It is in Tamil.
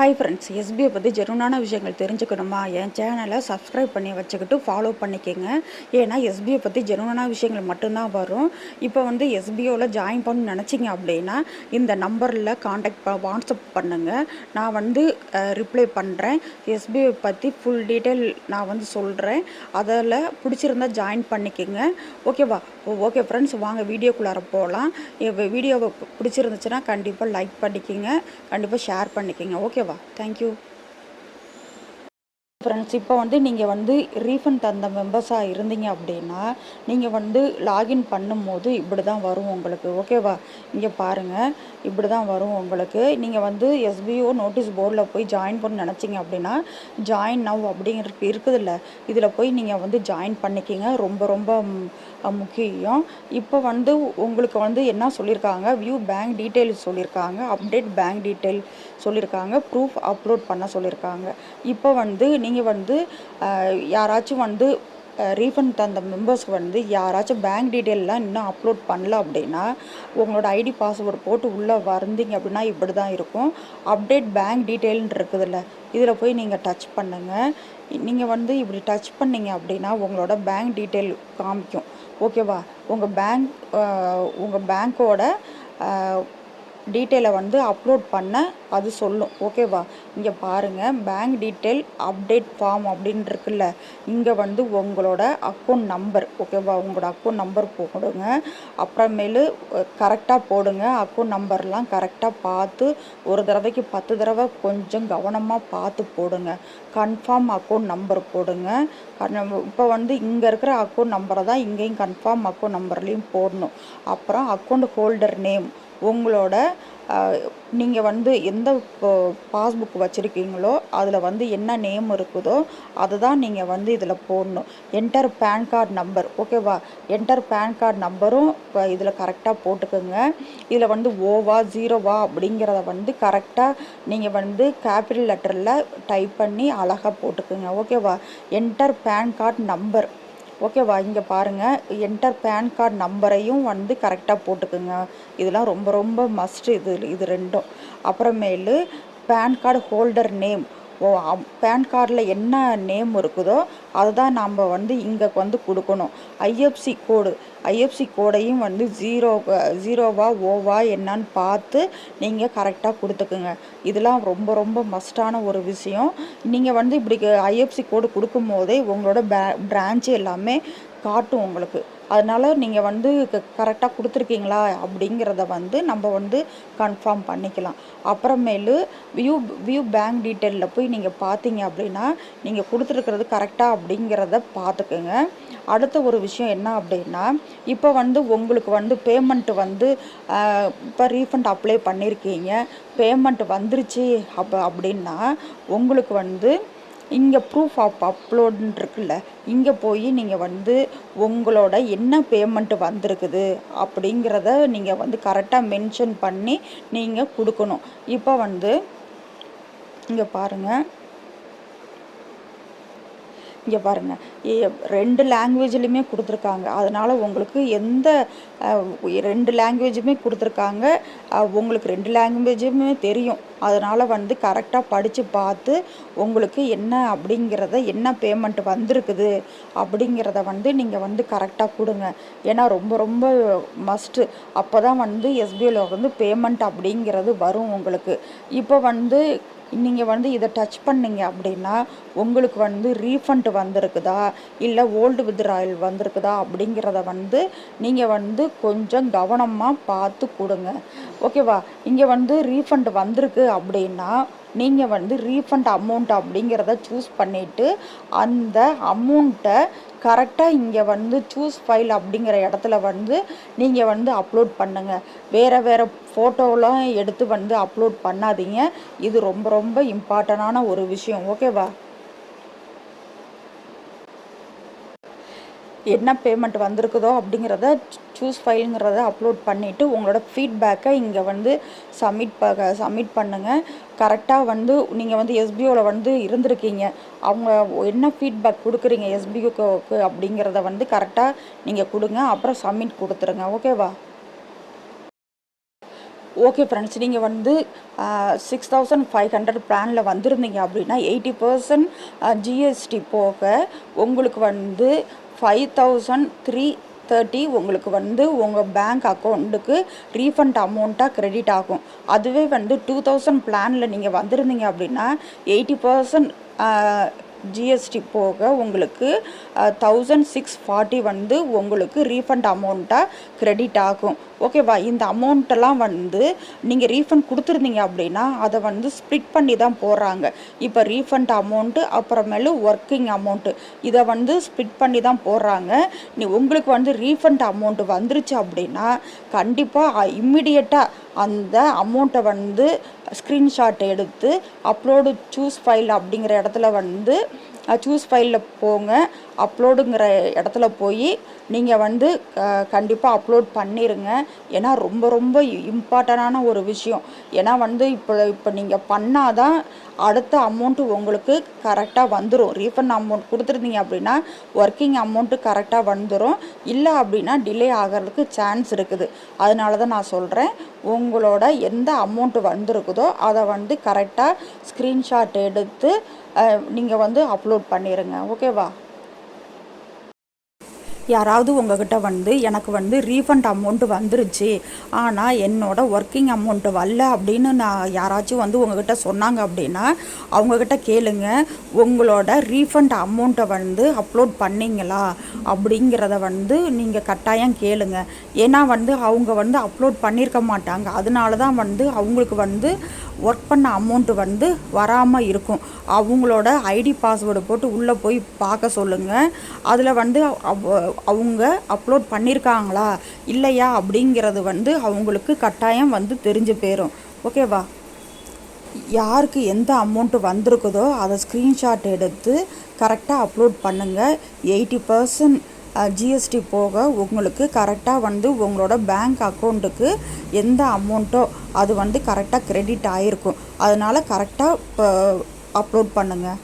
ஹாய் ஃப்ரெண்ட்ஸ், எஸ்பிஐ பற்றி ஜெனுனான விஷயங்கள் தெரிஞ்சுக்கணுமா? என் சேனலை சப்ஸ்கிரைப் பண்ணி வச்சுக்கிட்டு ஃபாலோ பண்ணிக்கோங்க. ஏன்னா எஸ்பிஐ பற்றி ஜெனுனான விஷயங்கள் மட்டும்தான் வரும். இப்போ எஸ்பிஓவில் ஜாயின் பண்ண நினச்சிங்க அப்படின்னா இந்த நம்பரில் காண்டாக்ட் வாட்ஸ்அப் பண்ணுங்கள். நான் ரிப்ளை பண்ணுறேன். எஸ்பிஐ பற்றி ஃபுல் டீட்டெயில் நான் சொல்கிறேன். அதில் பிடிச்சிருந்தா ஜாயின் பண்ணிக்கோங்க. ஓகேவா? ஓகே ஃப்ரெண்ட்ஸ், வாங்க வீடியோக்குள்ளார போகலாம். வீடியோவை பிடிச்சிருந்துச்சுன்னா கண்டிப்பாக லைக் பண்ணிக்கோங்க, கண்டிப்பாக ஷேர் பண்ணிக்கோங்க. ஓகேவா? Thank you friends. இப்போ நீங்கள் ரீஃபண்ட் தந்த மெம்பர்ஸாக இருந்தீங்க அப்படின்னா நீங்கள் லாகின் பண்ணும்போது இப்படி தான் வரும் உங்களுக்கு. ஓகேவா? இங்கே பாருங்கள், இப்படி தான் வரும் உங்களுக்கு. நீங்கள் எஸ்பிஓ நோட்டீஸ் போர்டில் போய் ஜாயின் பண்ண நினச்சிங்க அப்படின்னா ஜாயின் நவ் அப்படிங்கிறது இருக்குதுல்ல, இதில் போய் நீங்கள் ஜாயின் பண்ணிக்கிங்க. ரொம்ப ரொம்ப முக்கியம். இப்போ உங்களுக்கு என்ன சொல்லியிருக்காங்க, வியூ பேங்க் டீட்டெயில்ஸ் சொல்லியிருக்காங்க, அப்டேட் பேங்க் டீட்டெயில் சொல்லியிருக்காங்க, ப்ரூஃப் அப்லோட் பண்ண சொல்லியிருக்காங்க. இப்போ நீங்கள் யாராச்சும் ரீஃபண்ட் தந்த மெம்பர்ஸ்க்கு யாராச்சும் பேங்க் டீட்டெயிலெலாம் இன்னும் அப்லோட் பண்ணல அப்படின்னா உங்களோட ஐடி பாஸ்வேர்டு போட்டு உள்ளே வந்தீங்க அப்படின்னா இப்படி தான் இருக்கும். அப்டேட் பேங்க் டீட்டெயில்னு இருக்குதுல்ல, இதில் போய் நீங்கள் டச் பண்ணுங்கள். நீங்கள் இப்படி டச் பண்ணிங்க அப்படின்னா உங்களோட பேங்க் டீட்டெயில் காமிக்கும். ஓகேவா? உங்கள் பேங்க்கோட டீட்டெயிலை அப்லோட் பண்ண அது சொல்லும். ஓகேவா? இங்கே பாருங்கள், பேங்க் டீட்டெயில் அப்டேட் ஃபார்ம் அப்படின்னு இருக்குல்ல, இங்கே உங்களோட அக்கௌண்ட் நம்பர். ஓகேவா? உங்களோட அக்கௌண்ட் நம்பர் போடுங்க. அப்புறமேலு கரெக்டாக போடுங்க. அக்கௌண்ட் நம்பர்லாம் கரெக்டாக பார்த்து ஒரு தடவைக்கு 10 தடவை கொஞ்சம் கவனமாக பார்த்து போடுங்க. கன்ஃபார்ம் அக்கௌண்ட் நம்பர் போடுங்க. இப்போ இங்கே இருக்கிற அக்கௌண்ட் நம்பரை தான் இங்கேயும் கன்ஃபார்ம் அக்கௌண்ட் நம்பர்லேயும் போடணும். அப்புறம் அக்கௌண்ட் ஹோல்டர் நேம், உங்களோட நீங்கள் எந்த பாஸ்புக் வச்சுருக்கீங்களோ அதில் என்ன நேம் இருக்குதோ அதுதான் நீங்கள் இதில் போடணும். Enter PAN card number. ஓகேவா? என்டர் பேன் கார்டு நம்பரும் இதில் கரெக்டாக போட்டுக்கோங்க. இதில் ஓவா ஜீரோவா அப்படிங்கிறத கரெக்டாக நீங்கள் கேபிட்டல் லெட்டரில் டைப் பண்ணி அழகாக போட்டுக்கோங்க. ஓகேவா? Enter PAN card number. ஓகேவா? இங்கே பாருங்கள், என்டர் பேன் கார்டு நம்பரையும் கரெக்டாக போட்டுக்குங்க. இதெல்லாம் ரொம்ப ரொம்ப மஸ்ட்டு. இது ரெண்டும். அப்புறமேலு PAN card holder name, PAN கார்டில் என்ன நேம் இருக்குதோ அதுதான் நாம் இங்கே கொடுக்கணும். ஐஎஃப்சி கோடையும் ஜீரோவா ஓவா என்னன்னு பார்த்து நீங்கள் கரெக்டாக கொடுத்துக்குங்க. இதெல்லாம் ரொம்ப ரொம்ப மஸ்டான ஒரு விஷயம். நீங்கள் இப்படி ஐஎஃப்சி கோடு கொடுக்கும் போதே உங்களோட பிரான்ச்சு எல்லாமே காட்டும் உங்களுக்கு. அதனால் நீங்கள் கரெக்டாக கொடுத்துருக்கீங்களா அப்படிங்கிறத நம்ம கன்ஃபார்ம் பண்ணிக்கலாம். அப்புறமேலு வியூ பேங்க் டீட்டெயிலில் போய் நீங்கள் பார்த்தீங்க அப்படின்னா நீங்கள் கொடுத்துருக்கிறது கரெக்டாக அப்படிங்கிறத பார்த்துக்குங்க. அடுத்த ஒரு விஷயம் என்ன அப்படின்னா, இப்போ உங்களுக்கு பேமெண்ட்டு இப்போ ரீஃபண்ட் அப்ளை பண்ணியிருக்கீங்க, பேமெண்ட் வந்துருச்சு அப்படின்னா உங்களுக்கு இங்கே ப்ரூஃப் ஆஃப் அப்லோடுன்னு இருக்குல்ல, இங்கே போய் நீங்கள் உங்களோட என்ன பேமெண்ட்டு வந்திருக்குது அப்படிங்கிறத நீங்கள் கரெக்டாக மென்ஷன் பண்ணி நீங்கள் கொடுக்கணும். இப்போ இங்கே பாருங்கள், இங்கே பாருங்கள், 2 லாங்குவேஜ்லேயுமே கொடுத்துருக்காங்க. அதனால் உங்களுக்கு எந்த 2 லாங்குவேஜுமே கொடுத்துருக்காங்க. உங்களுக்கு 2 லாங்குவேஜுமே தெரியும். அதனால் கரெக்டாக படித்து பார்த்து உங்களுக்கு என்ன அப்படிங்கிறத, என்ன பேமெண்ட் வந்திருக்குது அப்படிங்கிறத நீங்கள் கரெக்டாக கொடுங்க. ஏன்னா ரொம்ப ரொம்ப மஸ்ட்டு. அப்போ தான் எஸ்பிஐயில் பேமெண்ட் அப்படிங்கிறது வரும் உங்களுக்கு. இப்போ நீங்கள் இதை டச் பண்ணிங்க அப்படின்னா உங்களுக்கு ரீஃபண்ட் வந்திருக்குதா இல்லை ஓல்டு வித்ட்ராயல் வந்திருக்குதா அப்படிங்கிறத நீங்கள் கொஞ்சம் கவனமாக பார்த்து கொடுங்க. ஓகேவா? இங்கே ரீஃபண்ட் வந்திருக்கு அப்படின்னா நீங்கள் ரீஃபண்ட் அமௌண்ட் அப்படிங்கிறத சூஸ் பண்ணிவிட்டு அந்த அமௌண்ட்டை கரெக்டாக இங்கே சூஸ் ஃபைல் அப்படிங்கிற இடத்துல நீங்கள் அப்லோட் பண்ணுங்கள். வேறு ஃபோட்டோலாம் எடுத்து அப்லோட் பண்ணாதீங்க. இது ரொம்ப ரொம்ப இம்பார்ட்டண்டான ஒரு விஷயம். ஓகேவா? என்ன பேமெண்ட் வந்திருக்குதோ அப்படிங்கிறத சூஸ் ஃபைலுங்கிறத அப்லோட் பண்ணிவிட்டு உங்களோட ஃபீட்பேக்கை இங்கே சப்மிட் பண்ணுங்கள். கரெக்டாக நீங்கள் எஸ்பிஓவில் இருந்திருக்கீங்க, அவங்க என்ன ஃபீட்பேக் கொடுக்குறீங்க எஸ்பிஓக்கு அப்படிங்கிறத கரெக்டாக நீங்கள் கொடுங்க. அப்புறம் சப்மிட் கொடுத்துருங்க. ஓகேவா? ஓகே ஃப்ரெண்ட்ஸ், நீங்கள் வந்து 6500 பிளானில் வந்திருந்தீங்க அப்படின்னா 80% ஜிஎஸ்டி போக உங்களுக்கு வந்து 5330 உங்களுக்கு வந்து உங்கள் பேங்க் அக்கௌண்ட்டுக்கு ரீஃபண்ட் அமௌண்ட்டாக கிரெடிட் ஆகும். அதுவே வந்து 2000 பிளானில் நீங்கள் வந்திருந்தீங்க அப்படின்னா 80% ஜிஎஸ்டி போக உங்களுக்கு 1640 வந்து உங்களுக்கு ரீஃபண்ட் அமௌண்ட்டாக கிரெடிட் ஆகும். ஓகேவா? இந்த அமௌண்ட்டெல்லாம் வந்து நீங்கள் ரீஃபண்ட் கொடுத்துருந்தீங்க அப்படின்னா அதை வந்து ஸ்ப்ளிட் பண்ணி தான் போடுறாங்க. இப்போ ரீஃபண்ட் அமௌண்ட்டு அப்புறமேலு ஒர்க்கிங் அமௌண்ட்டு இதை வந்து ஸ்ப்ளிட் பண்ணி தான் போடுறாங்க. உங்களுக்கு வந்து ரீஃபண்ட் அமௌண்ட்டு வந்துருச்சு அப்படின்னா கண்டிப்பாக இம்மிடியட்டாக அந்த அமௌண்ட்டை வந்து ஸ்க்ரீன்ஷாட் எடுத்து அப்லோடு சூஸ் ஃபைல் அப்படிங்கிற இடத்துல வந்து சூஸ் ஃபைலில் போங்க. அப்லோடுங்கிற இடத்துல போய் நீங்கள் வந்து கண்டிப்பாக அப்லோட் பண்ணிடுங்க. ஏன்னா ரொம்ப ரொம்ப இம்பார்ட்டண்டான ஒரு விஷயம். ஏன்னா வந்து இப்போ நீங்கள் பண்ணால் தான் அடுத்த அமௌண்ட்டு உங்களுக்கு கரெக்டாக வந்துடும். ரீஃபண்ட் அமௌண்ட் கொடுத்துருந்தீங்க அப்படின்னா ஒர்க்கிங் அமௌண்ட்டு கரெக்டாக வந்துடும். இல்லை அப்படின்னா டிலே ஆகிறதுக்கு சான்ஸ் இருக்குது. அதனால தான் நான் சொல்கிறேன், உங்களோட எந்த அமௌண்ட்டு வந்திருக்குதோ அதை வந்து கரெக்டாக ஸ்க்ரீன்ஷாட் எடுத்து நீங்கள் வந்து அப்லோட் பண்ணிடுங்க. ஓகேவா? யாராவது உங்ககிட்ட வந்து எனக்கு வந்து ரீஃபண்ட் அமௌண்ட்டு வந்துருச்சு ஆனால் என்னோட ஒர்க்கிங் அமௌண்ட்டு வரல அப்படின்னு நான் யாராச்சும் வந்து உங்ககிட்ட சொன்னாங்க அப்படின்னா அவங்கக்கிட்ட கேளுங்க, உங்களோட ரீஃபண்ட் அமௌண்ட்டை வந்து அப்லோட் பண்ணிங்களா அப்படிங்கிறத வந்து நீங்கள் கட்டாயம் கேளுங்க. ஏன்னா வந்து அவங்க வந்து அப்லோட் பண்ணியிருக்க மாட்டாங்க. அதனால தான் வந்து அவங்களுக்கு வந்து ஒர்க் பண்ண அமௌண்ட்டு வந்து வராமல் இருக்கும். அவங்களோட ஐடி பாஸ்வேர்டு போட்டு உள்ளே போய் பார்க்க சொல்லுங்கள். அதில் வந்து அவங்க அப்லோட் பண்ணியிருக்காங்களா இல்லையா அப்படிங்கிறது வந்து அவங்களுக்கு கட்டாயம் வந்து தெரிஞ்சு போயிடும். ஓகேவா? யாருக்கு எந்த அமௌண்ட்டு வந்திருக்குதோ அதை ஸ்க்ரீன்ஷாட் எடுத்து கரெக்டாக அப்லோட் பண்ணுங்கள். 80% ஜிஎஸ்டி போக உங்களுக்கு கரெக்டாக வந்து உங்களோட பேங்க் அக்கௌண்ட்டுக்கு எந்த அமௌண்ட்டோ அது வந்து கரெக்டாக கிரெடிட் ஆகிருக்கும். அதனால் கரெக்டாக அப்லோட் பண்ணுங்கள்.